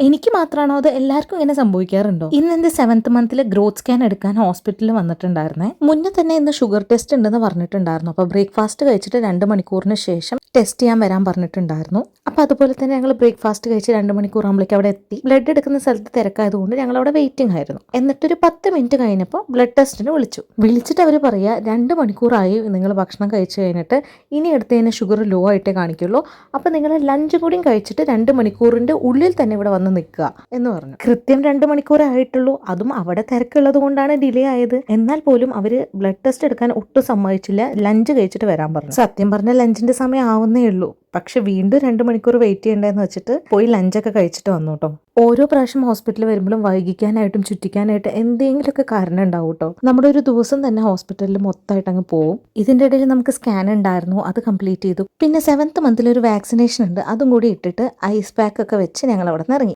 എനിക്ക് മാത്രമാണോ അത് എല്ലാവർക്കും ഇങ്ങനെ സംഭവിക്കാറുണ്ടോ? ഇന്ന് എന്റെ 7th മന്തിൽ ഗ്രോത്ത് സ്കാൻ എടുക്കാൻ ഹോസ്പിറ്റലിൽ വന്നിട്ടുണ്ടായിരുന്നേ. മുന്നേ തന്നെ ഇന്ന് ഷുഗർ ടെസ്റ്റ് ഉണ്ടെന്ന് പറഞ്ഞിട്ടുണ്ടായിരുന്നു. അപ്പോൾ ബ്രേക്ക്ഫാസ്റ്റ് കഴിച്ചിട്ട് 2 മണിക്കൂറിന് ശേഷം ടെസ്റ്റ് ചെയ്യാൻ വരാൻ പറഞ്ഞിട്ടുണ്ടായിരുന്നു. അപ്പോൾ അതുപോലെ തന്നെ ഞങ്ങൾ ബ്രേക്ക്ഫാസ്റ്റ് കഴിച്ച് 2 മണിക്കൂറാകുമ്പോഴേക്കും അവിടെ എത്തി. ബ്ലഡ് എടുക്കുന്ന സ്ഥലത്ത് തിരക്കായതുകൊണ്ട് ഞങ്ങൾ അവിടെ വെയിറ്റിംഗ് ആയിരുന്നു. എന്നിട്ടൊരു 10 മിനിറ്റ് കഴിഞ്ഞപ്പോൾ ബ്ലഡ് ടെസ്റ്റിന് വിളിച്ചിട്ട് അവർ പറയുക 2 മണിക്കൂറായി നിങ്ങൾ ഭക്ഷണം കഴിച്ചു കഴിഞ്ഞിട്ട്, ഇനി എടുത്തതിന് ഷുഗർ ലോ ആയിട്ടേ കാണിക്കുള്ളൂ. അപ്പോൾ നിങ്ങൾ ലഞ്ച് കൂടിയും കഴിച്ചിട്ട് 2 മണിക്കൂറിന്റെ ഉള്ളിൽ തന്നെ ഇവിടെ വന്ന് നിൽക്കുക എന്ന് പറഞ്ഞു. കൃത്യം 2 മണിക്കൂറേ ആയിട്ടുള്ളൂ. അതും അവിടെ തിരക്കുള്ളത് കൊണ്ടാണ് ഡിലേ ആയത്. എന്നാൽ പോലും അവര് ബ്ലഡ് ടെസ്റ്റ് എടുക്കാൻ ഒട്ടും സമ്മതിച്ചില്ല. ലഞ്ച് കഴിച്ചിട്ട് വരാൻ പറഞ്ഞു. സത്യം പറഞ്ഞ ലഞ്ചിന്റെ സമയം ആവുന്നേ ഉള്ളൂ. പക്ഷെ വീണ്ടും 2 മണിക്കൂർ വെയിറ്റ് ചെയ്യേണ്ടതെന്ന് വെച്ചിട്ട് പോയി ലഞ്ചൊക്കെ കഴിച്ചിട്ട് വന്നു കേട്ടോ. ഓരോ പ്രാവശ്യം ഹോസ്പിറ്റലിൽ വരുമ്പോഴും വൈകിക്കാനായിട്ടും ചുറ്റിക്കാനായിട്ട് എന്തെങ്കിലുമൊക്കെ കാരണം ഉണ്ടാവും കേട്ടോ. നമ്മുടെ ഒരു ദിവസം തന്നെ ഹോസ്പിറ്റലിൽ മൊത്തമായിട്ട് അങ്ങ് പോവും. ഇതിന്റെ ഇടയിൽ നമുക്ക് സ്കാൻ ഉണ്ടായിരുന്നു, അത് കംപ്ലീറ്റ് ചെയ്തു. പിന്നെ 7th മന്തിൽ ഒരു വാക്സിനേഷൻ ഉണ്ട്, അതും കൂടി ഇട്ടിട്ട് ഐസ് പാക്ക് ഒക്കെ വെച്ച് ഞങ്ങൾ അവിടെ നിന്ന് ഇറങ്ങി.